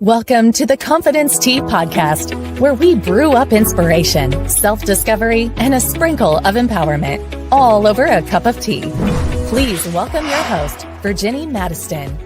Welcome to the Confidence Tea Podcast, where we brew up inspiration, self-discovery, and a sprinkle of empowerment, all over a cup of tea. Please welcome your host, Virginie Madiston.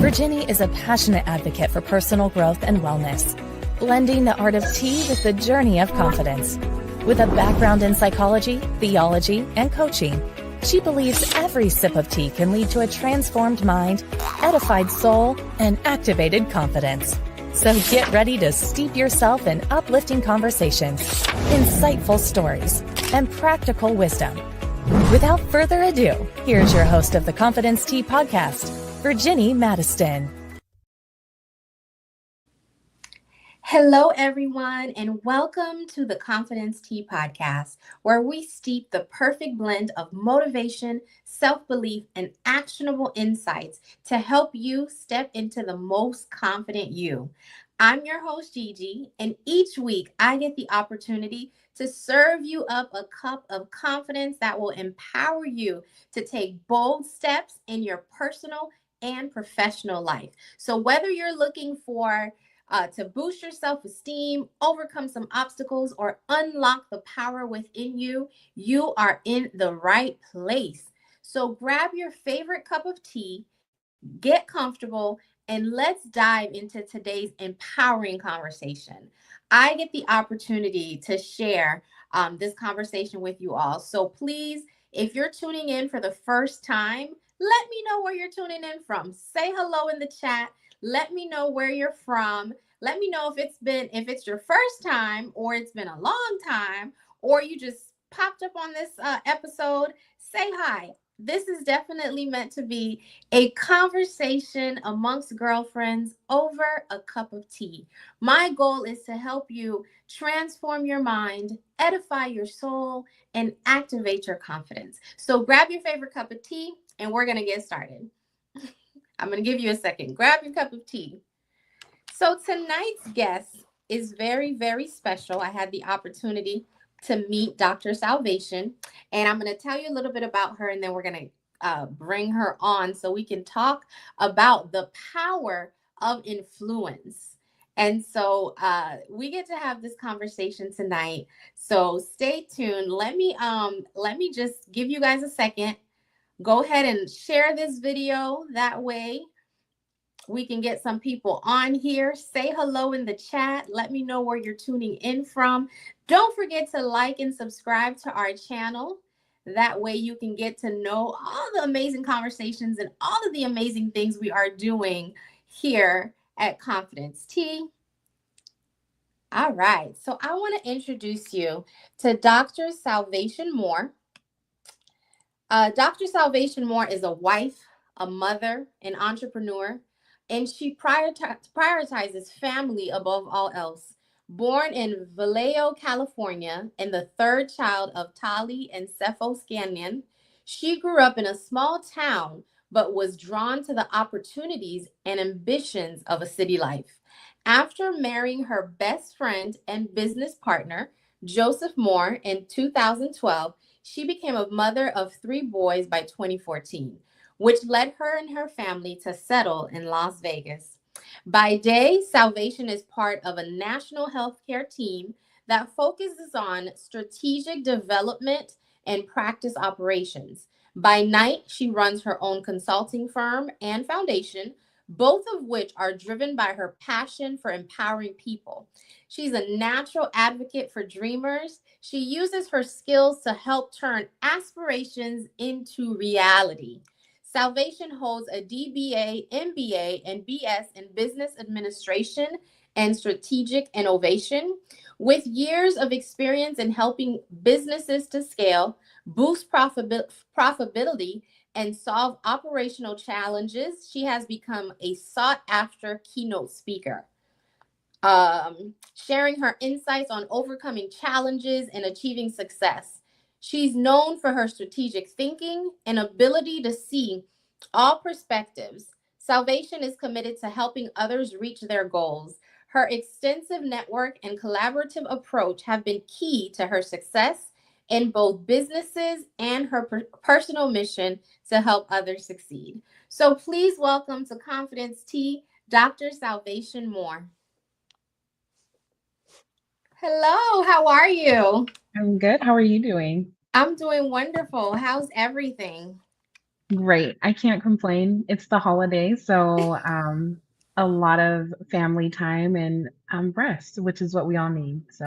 Virginie is a passionate advocate for personal growth and wellness, blending the art of tea with the journey of confidence. With a background in psychology, theology, and coaching, she believes every sip of tea can lead to a transformed mind, edified soul, and activated confidence. So get ready to steep yourself in uplifting conversations, insightful stories, and practical wisdom. Without further ado, here's your host of the Confidence Tea Podcast, Virginie Madiston. Hello, everyone, and welcome to the Confidence Tea Podcast, where we steep the perfect blend of motivation, self-belief, and actionable insights to help you step into the most confident you. I'm your host, Gigi, and each week I get the opportunity to serve you up a cup of confidence that will empower you to take bold steps in your personal and professional life. So whether you're looking for to boost your self-esteem, overcome some obstacles, or unlock the power within you, you are in the right place. So grab your favorite cup of tea, get comfortable, and let's dive into today's empowering conversation. I get the opportunity to share this conversation with you all. So please, if you're tuning in for the first time, let me know where you're tuning in from. Say hello in the chat. Let me know where you're from. Let me know if it's your first time, or it's been a long time, or you just popped up on this episode. Say hi. This is definitely meant to be a conversation amongst girlfriends over a cup of tea. My goal is to help you transform your mind, edify your soul, and activate your confidence. So grab your favorite cup of tea, and we're going to get started. I'm going to give you a second. Grab your cup of tea. So tonight's guest is very, very special. I had the opportunity to meet Dr. Salvation, and I'm going to tell you a little bit about her, and then we're going to bring her on so we can talk about the power of influence. And so we get to have this conversation tonight. So stay tuned. Let me just give you guys a second. Go ahead and share this video. That way we can get some people on here. Say hello in the chat. Let me know where you're tuning in from. Don't forget to like and subscribe to our channel. That way you can get to know all the amazing conversations and all of the amazing things we are doing here at Confidence Tea. All right. So I want to introduce you to Dr. Salvation Moore. Dr. Salvation Moore is a wife, a mother, an entrepreneur, and she prioritizes family above all else. Born in Vallejo, California, and the third child of Tali and Cepho Scannion, she grew up in a small town, but was drawn to the opportunities and ambitions of a city life. After marrying her best friend and business partner, Joseph Moore, in 2012, she became a mother of 3 boys by 2014, which led her and her family to settle in Las Vegas. By day, Salvation is part of a national healthcare team that focuses on strategic development and practice operations. By night, she runs her own consulting firm and foundation, both of which are driven by her passion for empowering people. She's a natural advocate for dreamers. She uses her skills to help turn aspirations into reality. Salvation holds a DBA, MBA, and BS in Business Administration and Strategic Innovation. With years of experience in helping businesses to scale, boost profitability, and solve operational challenges, she has become a sought-after keynote speaker. Sharing her insights on overcoming challenges and achieving success. She's known for her strategic thinking and ability to see all perspectives. Salvation is committed to helping others reach their goals. Her extensive network and collaborative approach have been key to her success in both businesses and her personal mission to help others succeed. So please welcome to Confidence Tea, Dr. Salvation Moore. Hello, how are you? I'm good. How are you doing? I'm doing wonderful. How's everything? Great. I can't complain. It's the holidays, so a lot of family time and rest, which is what we all need. So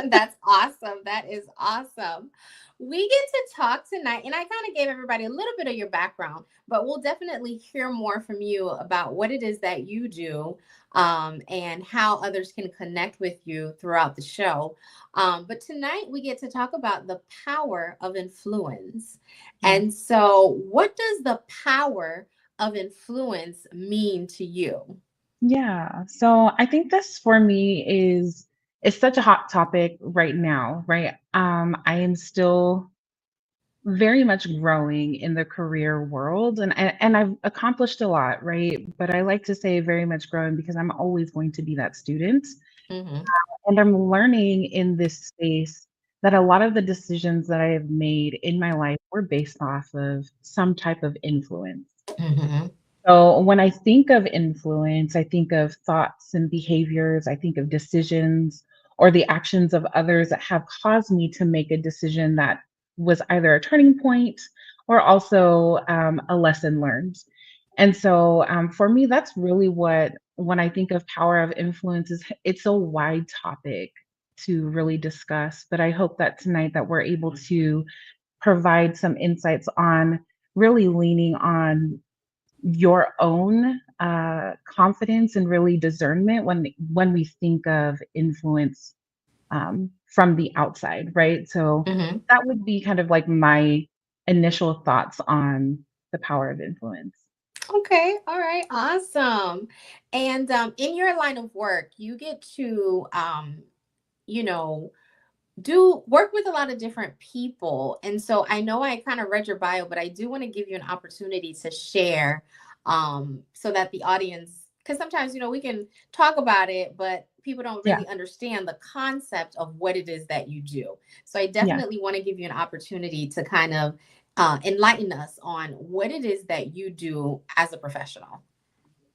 That's awesome. That is awesome. We get to talk tonight, and I kind of gave everybody a little bit of your background, but we'll definitely hear more from you about what it is that you do and how others can connect with you throughout the show. But tonight, we get to talk about the power of influence. yeah. And so, what does the power of influence mean to you? Yeah. So I think this for me is it's such a hot topic right now, right? I am still very much growing in the career world and I've accomplished a lot, right? But I like to say very much growing because I'm always going to be that student. Hmm. And I'm learning in this space that a lot of the decisions that I have made in my life were based off of some type of influence. Hmm. So when I think of influence, I think of thoughts and behaviors, I think of decisions or the actions of others that have caused me to make a decision that was either a turning point or also a lesson learned. And so for me, that's really what, when I think of power of influence, is it's a wide topic to really discuss. But I hope that tonight that we're able to provide some insights on really leaning on your own confidence and really discernment when we think of influence from the outside, right? So Hmm. that would be kind of like my initial thoughts on the power of influence. Okay, all right, awesome. And in your line of work, you get to, you know, do work with a lot of different people. And so I know I kind of read your bio, but I do want to give you an opportunity to share so that the audience, because sometimes, we can talk about it, but people don't Yeah, really understand the concept of what it is that you do. So I yeah. definitely want to give you an opportunity to kind of enlighten us on what it is that you do as a professional.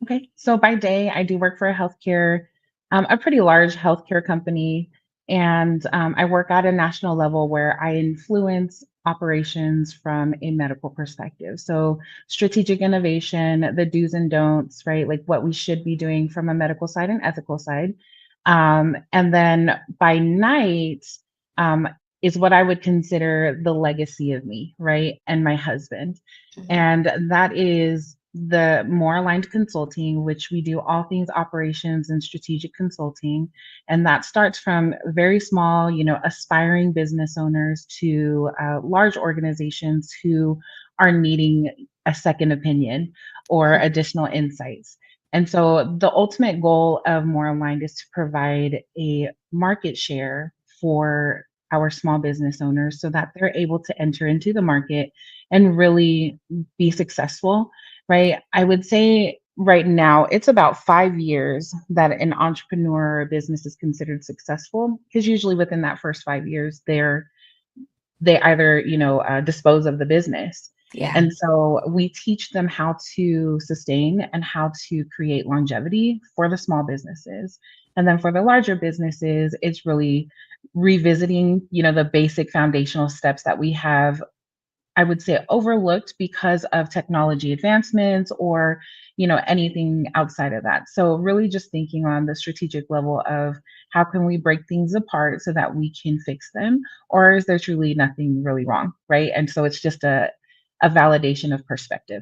Okay. So by day, I do work for a pretty large healthcare company, and I work at a national level where I influence operations from a medical perspective. So strategic innovation, the do's and don'ts, right? Like what we should be doing from a medical side and ethical side. And then by night, um, is what I would consider the legacy of me, right? And my husband. Mhm. And that is the more aligned consulting, which we do all things operations and strategic consulting. And that starts from very small, aspiring business owners to large organizations who are needing a second opinion or additional insights. And so the ultimate goal of More Aligned is to provide a market share for our small business owners so that they're able to enter into the market and really be successful, right? I would say right now it's about 5 years that an entrepreneur or business is considered successful because usually within that first 5 years they either dispose of the business. Yeah. And so we teach them how to sustain and how to create longevity for the small businesses. And then for the larger businesses, it's really revisiting, the basic foundational steps that we have, I would say, overlooked because of technology advancements or, anything outside of that. So really just thinking on the strategic level of how can we break things apart so that we can fix them, or is there truly nothing really wrong, right? And so it's just a validation of perspective.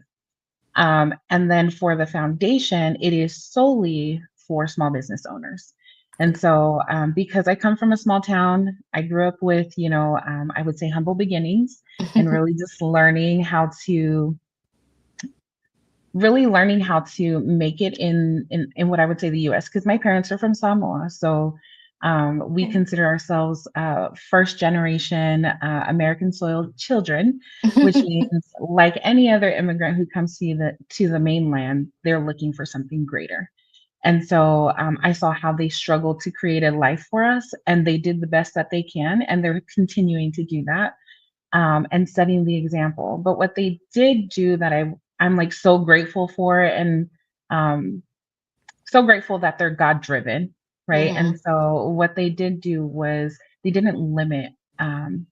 And then for the foundation, it is solely for small business owners. And so, because I come from a small town, I grew up with, I would say humble beginnings and really learning how to make it in what I would say the US, because my parents are from Samoa. So we Okay. consider ourselves first generation American soil children, which means like any other immigrant who comes to the mainland, they're looking for something greater. And so I saw how they struggled to create a life for us, and they did the best that they can, and they're continuing to do that and setting the example. But what they did do that I'm like so grateful for, and so grateful that they're God driven, right? And Hmm. so what they did do was they didn't limit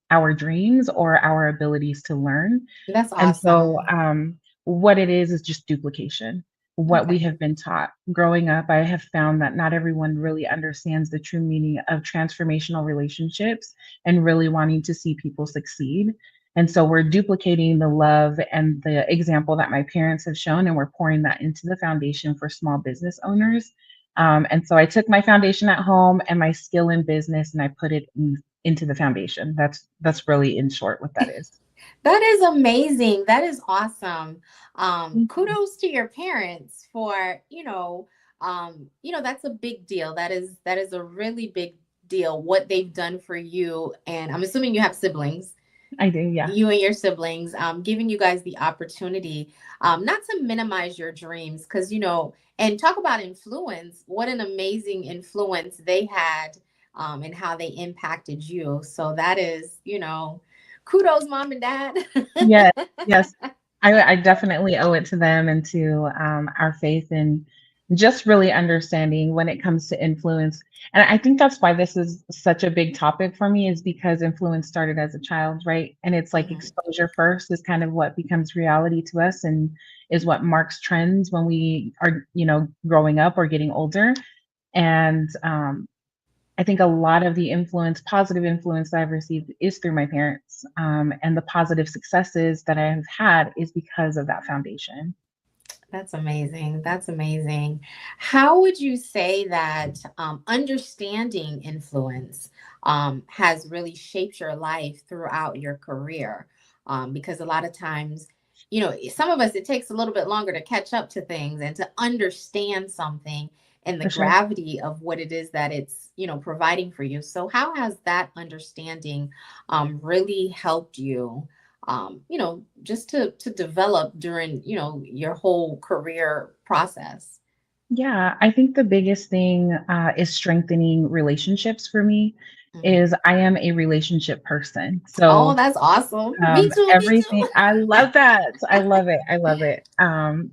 our dreams or our abilities to learn. That's And so awesome. what it is just duplication. What we Okay. have been taught growing up, I have found that not everyone really understands the true meaning of transformational relationships and really wanting to see people succeed. And so we're duplicating the love and the example that my parents have shown, and we're pouring that into the foundation for small business owners. And so I took my foundation at home and my skill in business, and I put it into the foundation. That's really in short what that is. That is amazing. That is awesome. Thank you. Kudos to your parents for, that's a big deal. That is a really big deal what they've done for you. And I'm assuming you have siblings, I do, yeah. you and your siblings, giving you guys the opportunity, not to minimize your dreams, because, and talk about influence, what an amazing influence they had, and how they impacted you. So that is, kudos, mom and dad. Yes, yes. I definitely owe it to them and to our faith and just really understanding when it comes to influence. And I think that's why this is such a big topic for me, is because influence started as a child, right? And it's like Mhm. exposure first is kind of what becomes reality to us and is what marks trends when we are, growing up or getting older. And I think a lot of the influence, positive influence that I've received is through my parents. And the positive successes that I have had is because of that foundation. That's amazing. That's amazing. How would you say that, understanding influence, has really shaped your life throughout your career? Because a lot of times, some of us, it takes a little bit longer to catch up to things and to understand something and the For sure. gravity of what it is that it's, providing for you. So, how has that understanding, really helped you? Just to develop during, your whole career process. Yeah, I think the biggest thing is strengthening relationships for me. Mhm. Is I am a relationship person. Oh, So that's awesome. Me too. Me everything, too. I love that. I love it. I love it.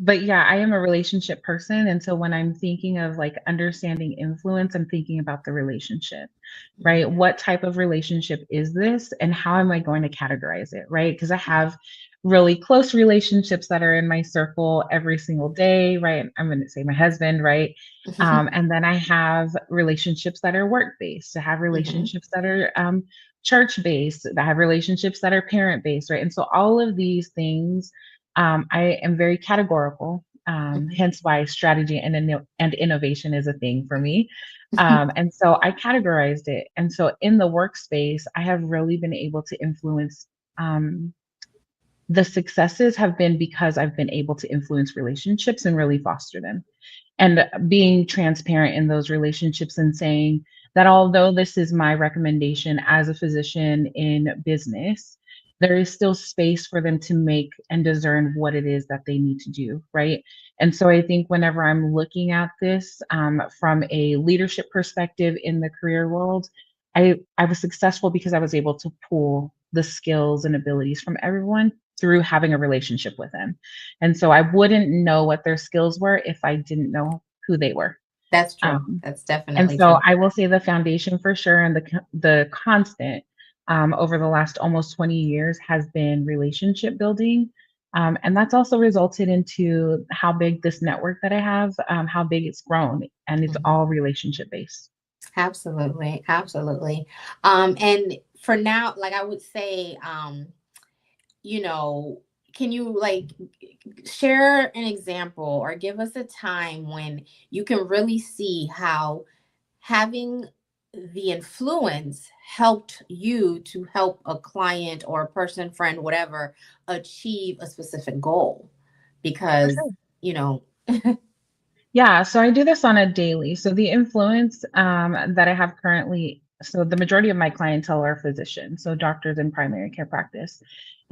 But yeah, I am a relationship person. And so when I'm thinking of like understanding influence, I'm thinking about the relationship, Mhm. right? What type of relationship is this and how am I going to categorize it, right? Because I have really close relationships that are in my circle every single day, right? I'm going to say my husband, right? And then I have relationships that are work based. I have Mhm. relationships that are church based. I have relationships that are parent based, right? And so all of these things, I am very categorical. Mhm. Hence why strategy and innovation is a thing for me. And so I categorized it. And so in the workspace, I have really been able to influence. The successes have been because I've been able to influence relationships and really foster them and being transparent in those relationships and saying that although this is my recommendation as a physician in business, there is still space for them to make and discern what it is that they need to do, right? And so I think whenever I'm looking at this from a leadership perspective in the career world, I was successful because I was able to pull the skills and abilities from everyone through having a relationship with them. And so I wouldn't know what their skills were if I didn't know who they were. That's true. Um, That's and definitely so true. I will say the foundation for sure and the constant over the last almost 20 years has been relationship building. And that's also resulted into how big this network that I have, how big it's grown, and it's Mhm. all relationship based. Absolutely. Absolutely. And for now, like I would say, you know, can you like share an example or give us a time when you can really see how having the influence helped you to help a client or a person, friend, whatever, achieve a specific goal? For Because, sure. you know, Yeah, so I do this on a daily. So the influence that I have currently, so the majority of my clientele are physicians, so doctors in primary care practice.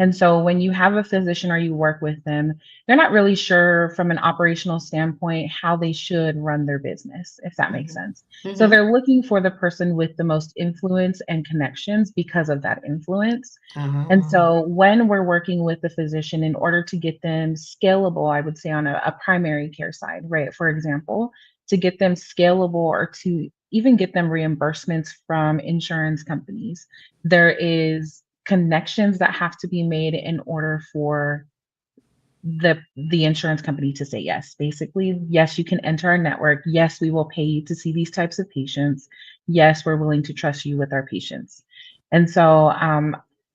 And so when you have a physician or you work with them, they're not really sure from an operational standpoint how they should run their business, if that makes mhm, sense. So mhm, they're looking for the person with the most influence and connections because of that influence. And uh-huh, so when we're working with the physician, in order to get them scalable, I would say on a primary care side, right? For example, to get them scalable or to even get them reimbursements from insurance companies. There is connections that have to be made in order for the insurance company to say yes. Basically, yes, you can enter our network. Yes, we will pay you to see these types of patients. Yes, we're willing to trust you with our patients. And so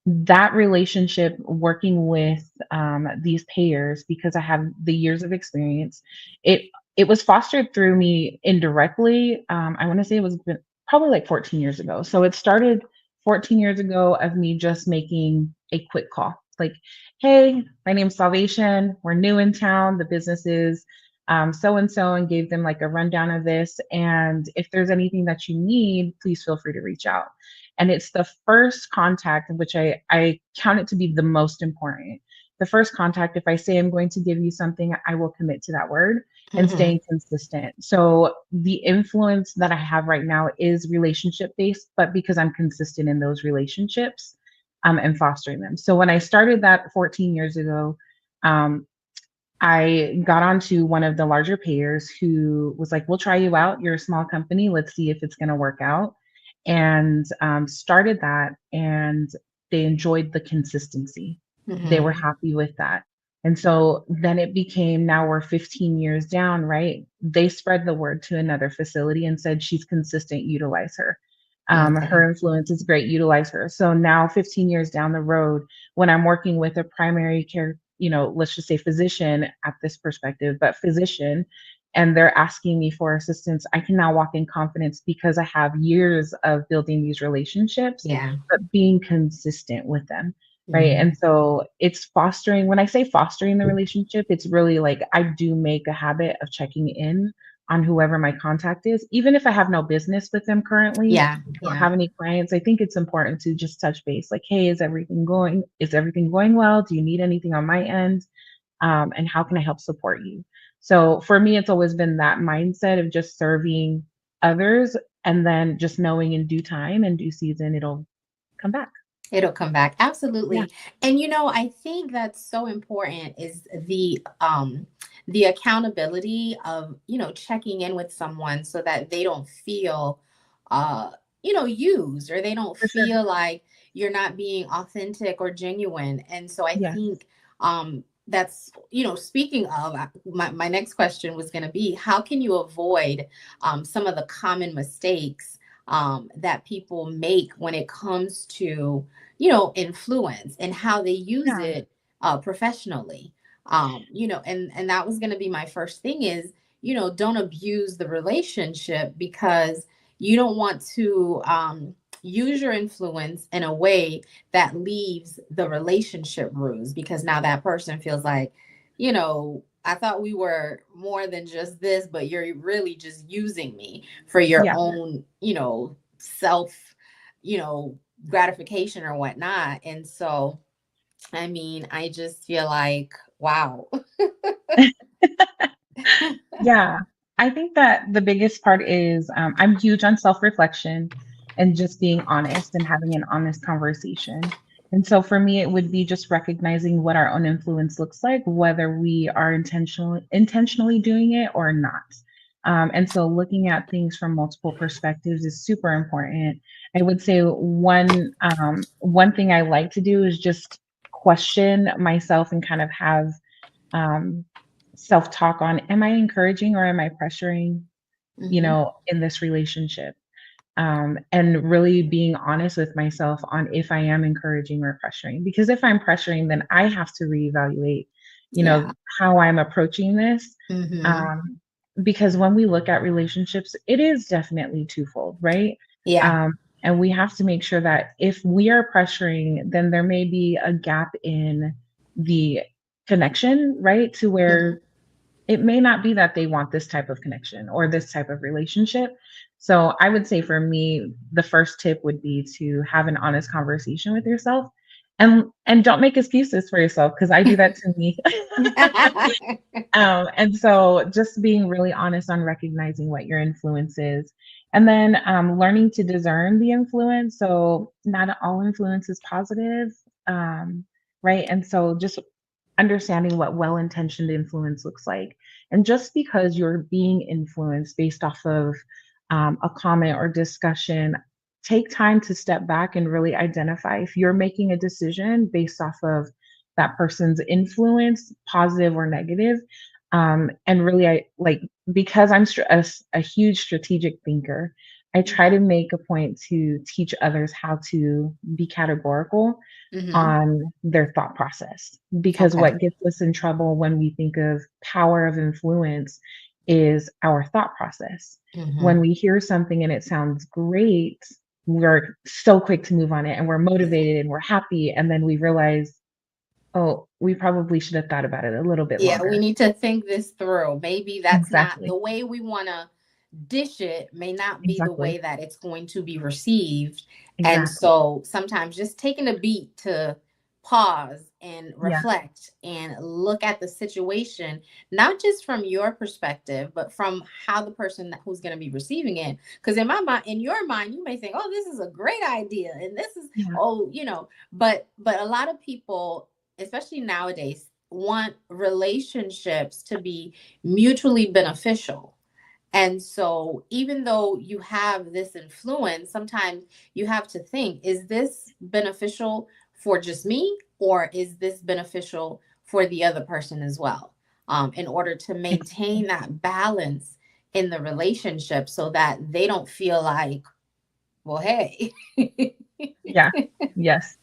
that relationship working with these payers, because I have the years of experience, it it was fostered through me indirectly. I want to say it was probably like 14 years ago. So it started 14 years ago of me just making a quick call. Like, hey, my name's Salvation. We're new in town. The business is so and so, and gave them like a rundown of this. And if there's anything that you need, please feel free to reach out. And it's the first contact, which I count it to be the most important. The first contact, if I say I'm going to give you something, I will commit to that word and Mm-hmm. staying consistent. So the influence that I have right now is relationship based, but because I'm consistent in those relationships and fostering them. So when I started that 14 years ago, um, I got onto one of the larger payers who was like, "We'll try you out. You're a small company. Let's see if it's going to work out." And started that, and they enjoyed the consistency. They were Mm-hmm. happy with that. And so then it became, now we're 15 years down, right? They spread the word to another facility and said, "She's consistent, utilize her. Okay. Her influence is great, utilize her." So now, 15 years down the road, when I'm working with a primary care, let's just say physician at this perspective, but physician, and they're asking me for assistance, I can now walk in confidence because I have years of building these relationships, Yeah. but being consistent with them. Right. Mm-hmm. And so it's fostering, when I say fostering the relationship, it's really like I do make a habit of checking in on whoever my contact is, even if I have no business with them currently, Yeah. don't Yeah. have any clients. I think it's important to just touch base, like, hey, is everything going well? Do you need anything on my end? And how can I help support you? So for me, it's always been that mindset of just serving others, and then just knowing in due time and due season, it'll come back. It'll come back. Yeah. Absolutely. And I think that's so important is the accountability of, checking in with someone so that they don't feel used, or they don't For sure. feel like you're not being authentic or genuine. And so I Yes. think that's, speaking of, my next question was going to be, how can you avoid some of the common mistakes that people make when it comes to influence and how they use Yeah. it professionally. And that was going to be my first thing is, don't abuse the relationship, because you don't want to use your influence in a way that leaves the relationship bruised, because now that person feels like, I thought we were more than just this, but you're really just using me for your Yeah. own, self, you know, gratification or whatnot. And so, I mean, I just feel like, wow. Yeah. I think that the biggest part is I'm huge on self reflection and just being honest and having an honest conversation. And so for me, it would be just recognizing what our own influence looks like, whether we are intentionally doing it or not. And so looking at things from multiple perspectives is super important. I would say one thing I like to do is just question myself and kind of have um, self talk on, am I encouraging or am I pressuring, Hmm. in this relationship? And really being honest with myself on if I am encouraging or pressuring. Because if I'm pressuring, then I have to reevaluate, Yeah. how I'm approaching this. Hmm. Um, because when we look at relationships, it is definitely twofold, right? Yeah. Um, and we have to make sure that if we are pressuring, then there may be a gap in the connection, right? To Hmm. where it may not be that they want this type of connection or this type of relationship. So I would say for me, the first tip would be to have an honest conversation with yourself, and don't make excuses for yourself, because I do that to me. And so just being really honest on recognizing what your influence is, and then learning to discern the influence. So not all influence is positive, um, right? And so just understanding what well-intentioned influence looks like, And just because you're being influenced based off of a comment or discussion, take time to step back and really identify if you're making a decision based off of that person's influence, positive or negative. And really, I like, because a huge strategic thinker, I try to make a point to teach others how to be categorical Mm-hmm. on their thought process. Because Okay. what gets us in trouble when we think of power of influence is our thought process. Mm-hmm. When we hear something and it sounds great, we're so quick to move on it and we're Yeah. motivated and we're happy. And then we realize, oh, we probably should have thought about it a little bit Yeah, we longer. need to think this through. Maybe that's not Exactly. the way we want to dish it, may not be the Exactly. way that it's going to be received. And Exactly. so sometimes just taking a beat to pause and Yeah. reflect and look at the situation, not just from your perspective, but from how the person who's going to be receiving it. Because in my mind, in your mind, you may think, oh, this is a great idea. And this is, Yeah. oh, but a lot of people, especially nowadays, want relationships to be mutually beneficial. And so, even though you have this influence, sometimes you have to think, is this beneficial for just me, or is this beneficial for the other person as well? In order to Exactly. maintain that balance in the relationship so that they don't feel like, well, hey. Yeah. Yes.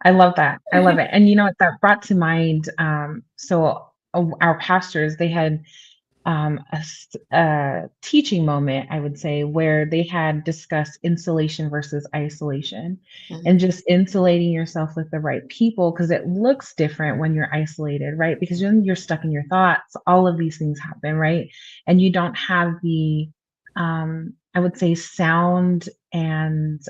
I love that. I love it. And you know what that brought to mind? Our pastors, they had a teaching moment, I would say, where they had discussed insulation versus isolation and Mhm. just insulating yourself with the right people because it looks different when you're isolated, right? Because then you're stuck in your thoughts, all of these things happen, right? And you don't have the, I would say, sound and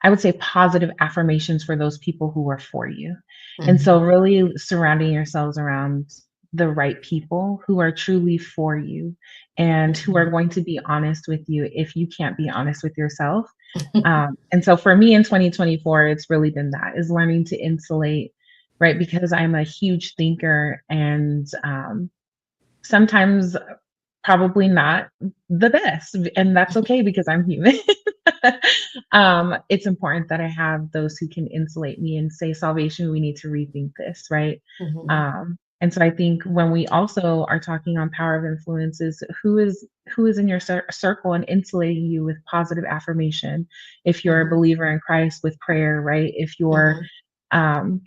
I would say positive affirmations for those people who are for you. And so Mhm. really surrounding yourselves around the right people who are truly for you and who are Mhm. going to be honest with you if you can't be honest with yourself. And so for me in 2024, it's really been that is learning to insulate, right? Because I'm a huge thinker and sometimes probably not the best, and that's okay because I'm human. It's important that I have those who can insulate me and say, "Salvation, we need to rethink this," right? Mhm. And so I think when we also are talking on power of influences, who is in your circle and insulating you with positive affirmation? If you're a Mhm. believer in Christ, with prayer, right? Mhm. Um,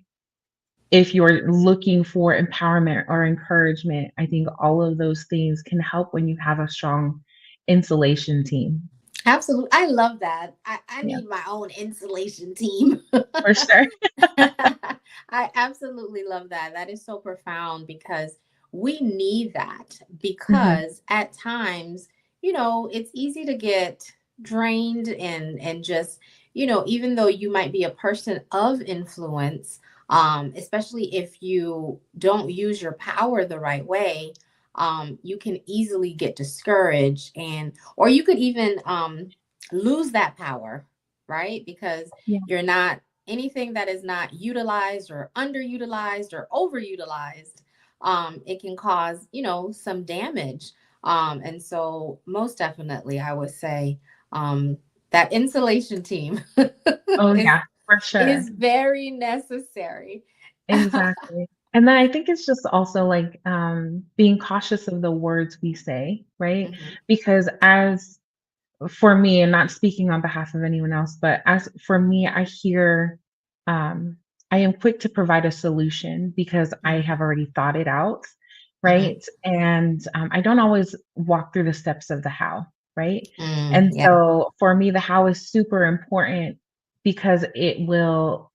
if you're looking for empowerment or encouragement, I think all of those things can help when you have a strong insulation team. Absolutely. I love that. I Yeah, need my own insulation team. for sure. I absolutely love that. That is so profound because we need that Mhm. because at times, it's easy to get drained and just, even though you might be a person of influence, especially if you don't use your power the right way, you can easily get discouraged or you could even lose that power, right? Because Yeah, you're not anything that is not utilized or underutilized or overutilized. It can cause, some damage. And so, most definitely, I would say that insulation team oh, is yeah, for sure. is very necessary. Exactly. And then I think it's just also like, being cautious of the words we say, right? Mhm. Because as for me, and not speaking on behalf of anyone else, but as for me, um, I am quick to provide a solution because I Mhm. have already thought it out, Mhm. right? And I don't always walk through the steps of the how, right? Mm, And yeah. so for me, the how is super important because it will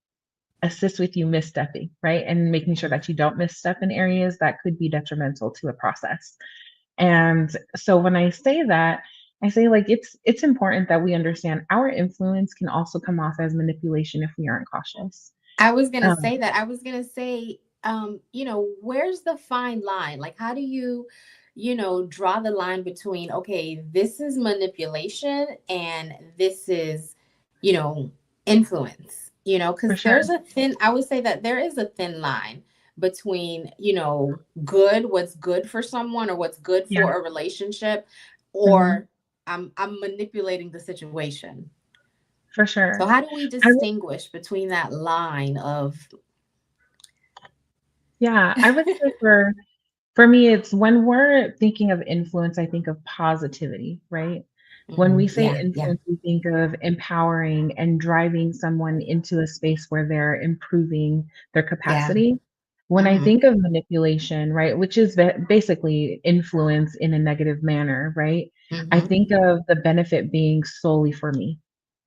assist with you misstepping, right? And making sure Mhm. that you don't misstep in areas that could be detrimental to a process. And so when I say that, I say like it's important that we understand our influence can also come off as manipulation if we aren't cautious. I was gonna Um, say that. I was gonna say, where's the fine line? Like, how do you, draw the line between, okay, this is manipulation and this is, you know, influence, for because sure. I would say that there is a thin line between, what's good for someone or what's good Yeah. for a relationship, Mhm. or I'm manipulating the situation. For So sure. how do we I would distinguish between that line of yeah, I would say for me, it's when we're thinking of influence, I think of positivity, right? When we say yeah, yeah, influence, we think of empowering and driving someone into a space where they're improving their yeah. capacity. When I Hmm. think of manipulation, right, which is basically influence in a negative manner, right? I Hmm. think of the benefit being solely for me,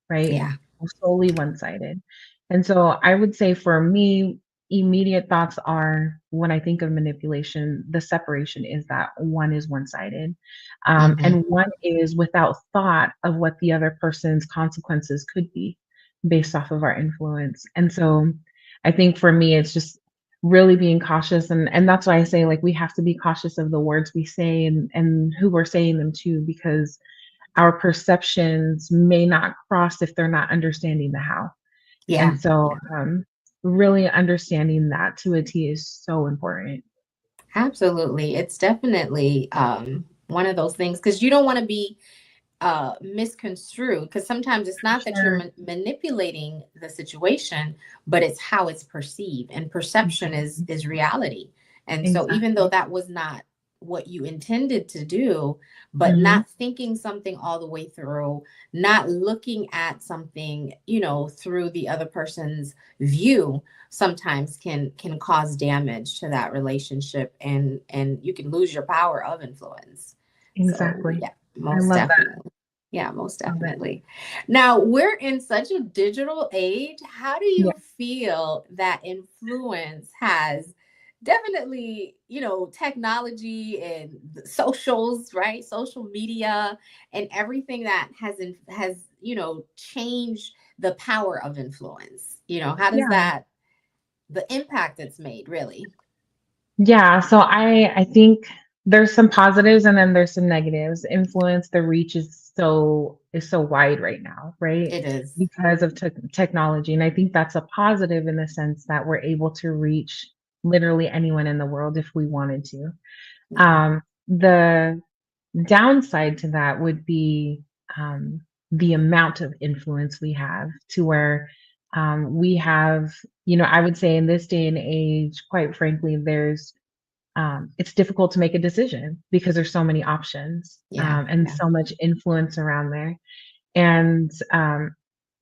right? Yeah. Solely one-sided. And so I would say for me, immediate thoughts are when I think of manipulation, the separation is that one is one-sided, Hmm. and one is without thought of what the other person's consequences could be based off of our influence. And so I think for me, it's just really being cautious, and that's why I say, like, we have to be cautious of the words we say and who we're saying them to, because our perceptions may not cross if they're not understanding the how. Yeah. And so, really understanding that to a T is so important. Absolutely. It's definitely one of those things, because you don't want to be misconstrued, because sometimes it's For not that you're sure. manipulating the situation, but it's how it's perceived, and perception is Exactly. is reality. And so even though Exactly. that was not what you intended to do, but Mhm. not thinking something all the way through, not looking at something, through the other person's view, sometimes can cause damage to that relationship, and you can lose your power of influence. So Exactly. yeah, I most love that. definitely. Yeah, most Love it. definitely. Now, we're in such a digital age. How do Yeah. you feel that influence has definitely, technology and the socials, right? Social media and everything that has, changed the power of influence. How does Yeah. that the impact it's made really? Yeah, so I think there's some positives and then there's some negatives. Influence, the reach is so wide right now, right? It is. Because of technology. And I think that's a positive in the sense that we're able to reach literally anyone in the world if we wanted to. Yeah. The downside to that would be the amount of influence we have to where we have, I would say in this day and age, quite frankly, it's difficult to make a decision because there's so many options, Yeah. and Yeah. so much influence around there. And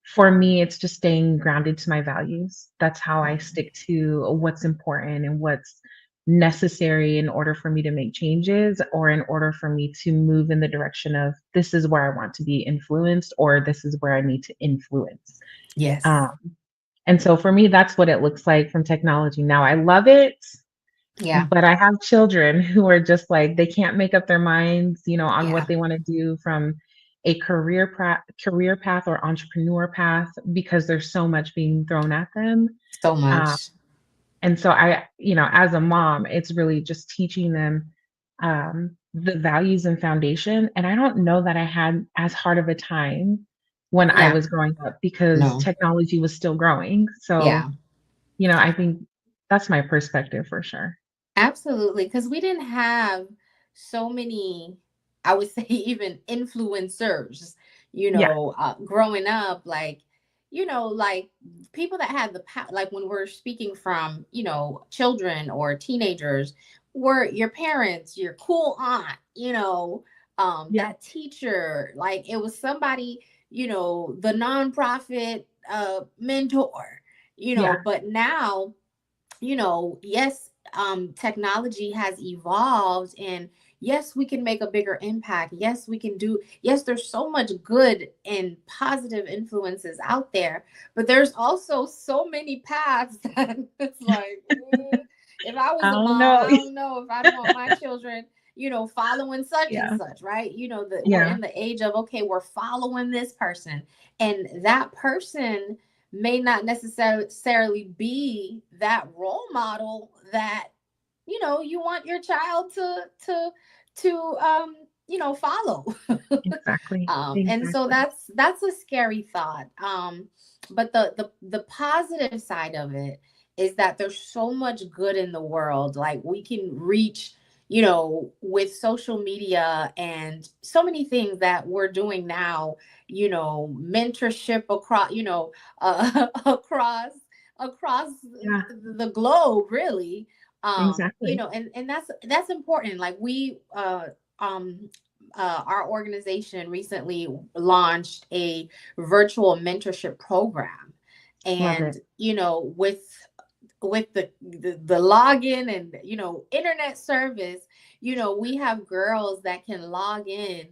for me, it's just staying grounded to my values. That's how I Mhm. stick to what's important and what's necessary in order for me to make changes or in order for me to move in the direction of this is where I want to be influenced or this is where I need to influence. Yes. Um, and so for me, that's what it looks like from technology. Now, I love it, Yeah. but I have children who are just like, they can't make up their minds, on Yeah. what they want to do from a career path or entrepreneur path because there's so much being thrown at them. So Uh, much. and so as a mom, it's really just teaching them the values and foundation. And I don't know that I had as hard of a time when I Yeah. was growing up because No. technology was still growing. So, Yeah. I think that's my perspective for sure. Absolutely. Because we didn't have so many, I would say, even influencers, Yeah. growing up, like people that had the power, like when we're speaking from, children or teenagers, were your parents, your cool aunt, Yeah. that teacher, like it was somebody, the nonprofit mentor, Yeah. but now, yes, technology has evolved, and yes, we can make a bigger impact. Yes, we can do, yes, there's so much good and positive influences out there, but there's also so many paths that it's like, if I was I a don't mom, know. I don't know if I'd want my children, following such and Yeah. such, right? We're Yeah. in the age of, okay, we're following this person, and that person may not necessarily be that role model that you want your child to follow. Exactly. And so Exactly. that's a scary thought. But the positive side of it is that there's so much good in the world. Like we can reach, with social media and so many things that we're doing now, mentorship across, across Yeah, the globe, really. exactly. And that's important. Like um our organization recently launched a virtual mentorship program. Love And it. with the login and internet service, we have girls that can log in,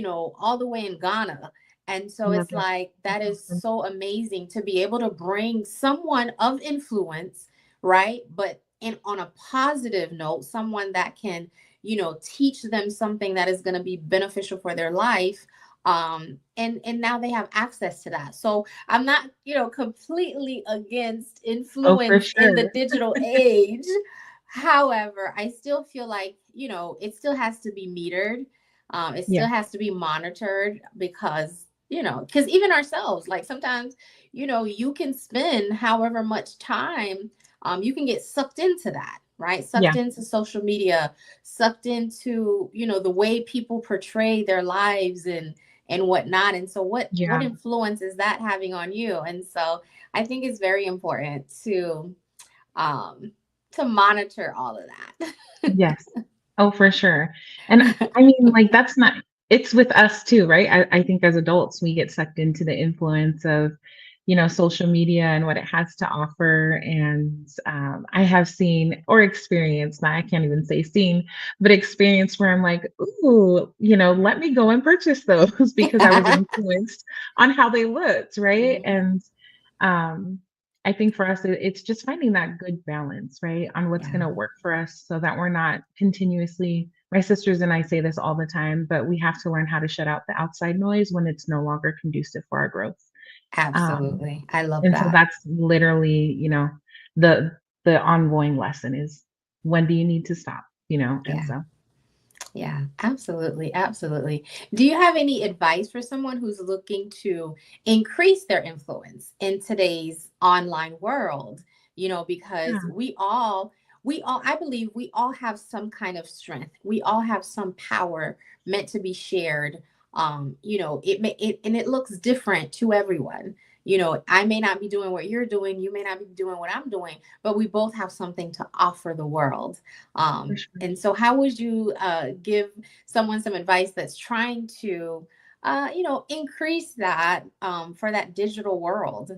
all the way in Ghana. And so Love it's it. like That's that is awesome. so amazing to be able to bring someone of influence, right? But on a positive note, someone that can, teach them something that is going to be beneficial for their life. And now they have access to that. So I'm not, completely against Oh, for influence in the sure. digital age. However, I still feel like, it still has to be metered. It Yeah. still has to be monitored because, because even ourselves, like sometimes, you can spend however much time, you can get sucked into that, right? Yeah. Sucked into social media, sucked into, the way people portray their lives and whatnot. And so what Yeah. influence is that having on you? And so I think it's very important um to monitor all of Yes. Oh, for sure. And I mean, like, that's not, it's with us too, right? I think as adults, we get sucked into the influence of, social media and what it has to offer. And I have seen or experienced, now I can't even say seen, but experienced where I'm like, ooh, let me go and purchase those because I was that. influenced on how they looked, right? Mhm. And um, I think for us, it's just finding that good balance, right, on what's going Yeah, to work for us so that we're not continuously. My sisters and I say this all the time, but we have to learn how to shut out the outside noise when it's no longer conducive for our growth. Um, absolutely. I love and so that. that's literally, the the ongoing lesson is when do you need to stop, and Yeah. so Yeah, absolutely. Absolutely. Do you have any advice for someone who's looking to increase their influence in today's online world? Because yeah, I believe we all have some kind of strength. We all have some power meant to be shared. And it looks different to everyone. I may not be doing what you're doing. You may not be doing what I'm doing, but we both have something to offer the world. for sure. And so, how would you give someone some advice that's trying to, increase that for that digital world?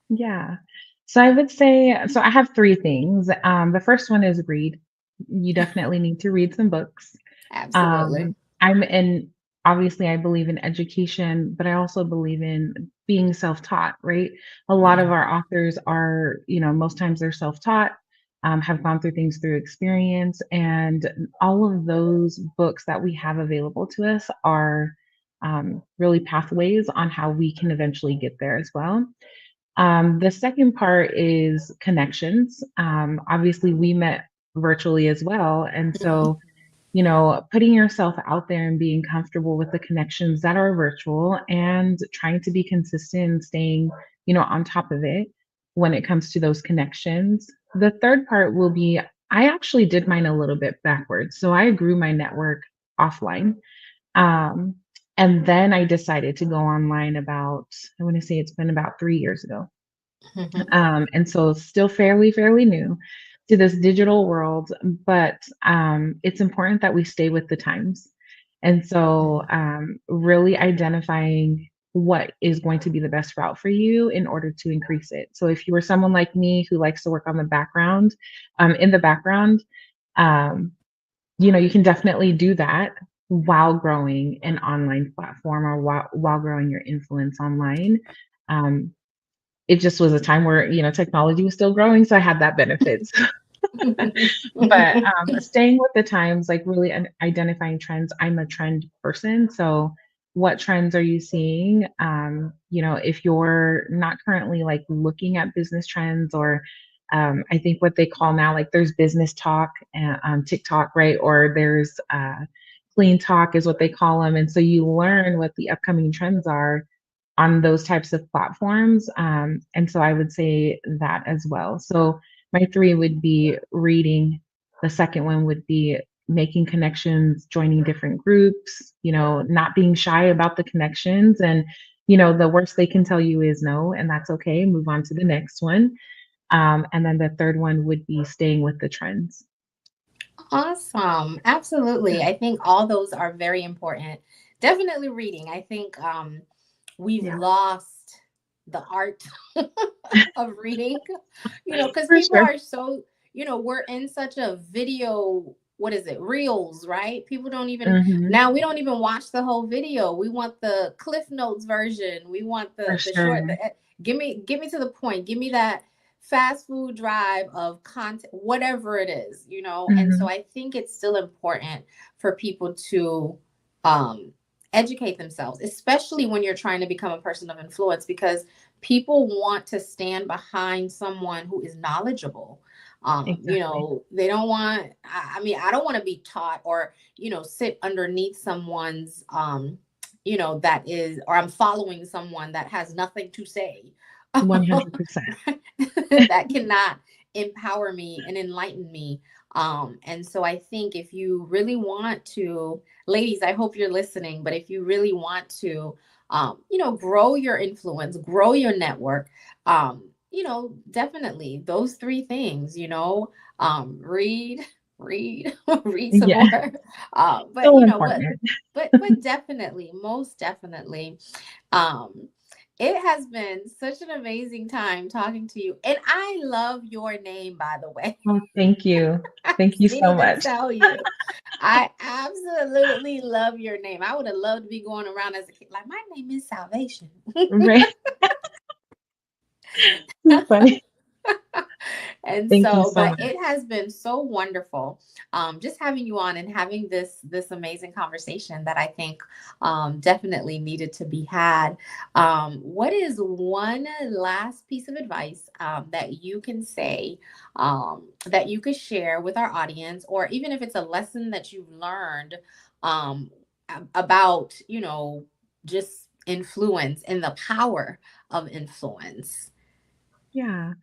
Yeah. So I would say, so I have three things. The first one is read. You definitely need to read some books. Absolutely. Um, I'm in, obviously, I believe in education, but I also believe in being self taught, right? A lot of Yeah. our authors are, most times they're self taught, have gone through things through experience. And all of those books that we have available to us are really pathways on how we can eventually get there as well. The second part is connections. Obviously, we met virtually as well. And Mhm. so, putting yourself out there and being comfortable with the connections that are virtual and trying to be consistent and staying, on top of it when it comes to those connections. The third part will be I actually did mine a little bit backwards. So I grew my network offline. Um, and then I decided to go online about, I want to say it's been about 3 years ago. Mhm. And so still fairly new to this digital world, but it's important that we stay with the times. And so really identifying what is going to be the best route for you in order to increase it. So if you were someone like me who likes to work on the background, in the background, um, you can definitely do that while growing an online platform or while growing your influence online. Um, it just was a time where, technology was still growing, so I had that benefit. But, staying with the times, like, really identifying trends. I'm a trend person, so what trends are you seeing? If you're not currently, like, looking at business trends or, I think what they call now, like, there's business talk, on TikTok, right? Or there's, clean talk is what they call them, and so you learn what the upcoming trends are on those types of platforms. And so I would say that as well. So My three would be reading. The second one would be making connections, joining different groups, not being shy about the connections. And, the worst they can tell you is no, and that's okay. Move on to the next one. And then the third one would be staying with the trends. Awesome. Absolutely. I think all those are very important. Definitely reading. I think we've Yeah, lost the art of reading, because for people sure. are so, we're in such a video, what is it, reels, right? People don't even, Hmm. now we don't even watch the whole video. We want the Cliff Notes version. We want For the short, sure. give me to the point. Give me that fast food drive of content, whatever it is, And so Hmm. I think it's still important for people to um educate themselves, especially when you're trying to become a person of influence, because people want to stand behind someone who is knowledgeable. Exactly. They don't want, I mean, I don't want to be taught or, sit underneath someone's, that is, or I'm following someone that has nothing to say. 100%. That cannot empower me and enlighten me. And so I think if you really want to, ladies, I hope you're listening, but if you really want to, grow your influence, grow your network, definitely those three things, read, read, read some Yeah, more. But so important. but definitely, most definitely, um, it has been such an amazing time talking to you. And I love your name, by the way. Oh, thank you. I Thank you didn't so even much. tell you. I absolutely love your name. I would have loved to be going around as a kid. Like, my name is Salvation. Right. Too funny. And Thank you so, so but much. it has been so wonderful, just having you on and having this amazing conversation that I think definitely needed to be had. What is one last piece of advice that you can say, that you could share with our audience, or even if it's a lesson that you've learned um, about, just influence and the power of influence? Yeah.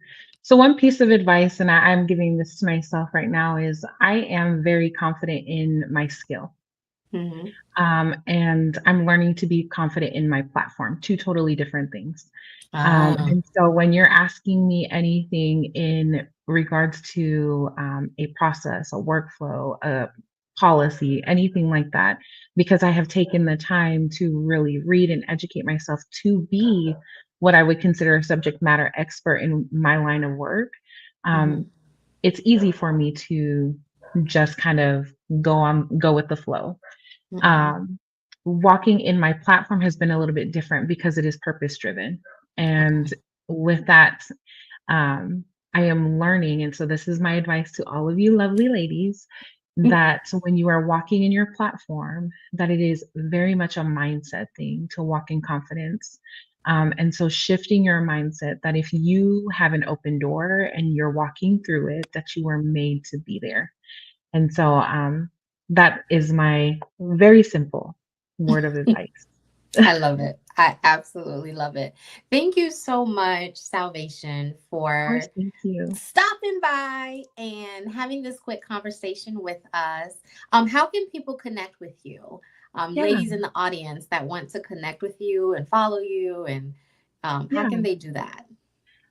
So one piece of advice, and I'm giving this to myself right now, is I am very confident in my skill. Hmm. And I'm learning to be confident in my platform, two totally different things. Ah. And so when you're asking me anything in regards to a process, a workflow, a policy, anything like that, because I have taken the time to really read and educate myself to be what I would consider a subject matter expert in my line of work, Mhm. um, it's easy for me to just kind of go with the flow. Mhm. um, Walking in my platform has been a little bit different because it is purpose driven. And Okay. with that, I am learning. And so, this is my advice to all of you lovely ladies, that when you are walking in your platform, that it is very much a mindset thing to walk in confidence. And so, shifting your mindset that if you have an open door and you're walking through it, that you were made to be there. And so, that is my very simple word of advice. I love it. I absolutely love it. Thank you so much, Salvation, Of course, for thank you. stopping by and having this quick conversation with us. How can people connect with you? Yeah, Ladies in the audience that want to connect with you and follow you, and how yeah. can they do that?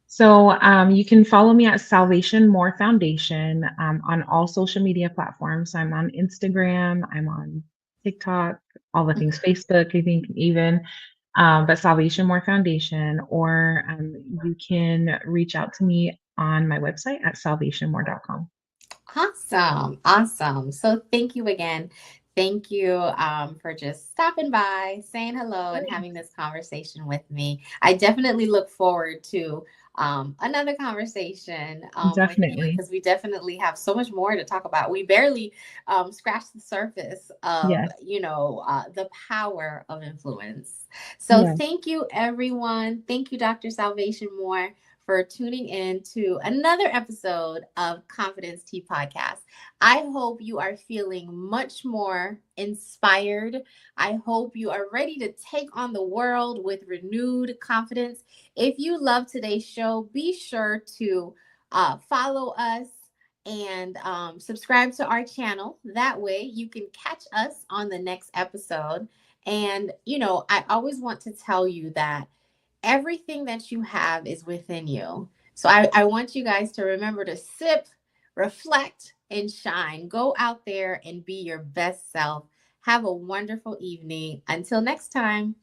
So, you can follow me at Salvation More Foundation on all social media platforms. I'm on Instagram, I'm on TikTok, all the things, Facebook, I think even. But Salvation More Foundation, or you can reach out to me on my website at salvationmore.com. Awesome. Awesome. So thank you again. Thank you for just stopping by, saying hello, and having this conversation with me. I definitely look forward to another conversation with you, Definitely. because we definitely have so much more to talk about. We barely scratched the surface of, Yes. the power of influence. So Yes. thank you, everyone. Thank you, Dr. Salvation Moore, for tuning in to another episode of Confidence Tea Podcast. I hope you are feeling much more inspired. I hope you are ready to take on the world with renewed confidence. If you love today's show, be sure to follow us and subscribe to our channel. That way you can catch us on the next episode. And, I always want to tell you that everything that you have is within you. So I want you guys to remember to sip, reflect, and shine. Go out there and be your best self. Have a wonderful evening. Until next time.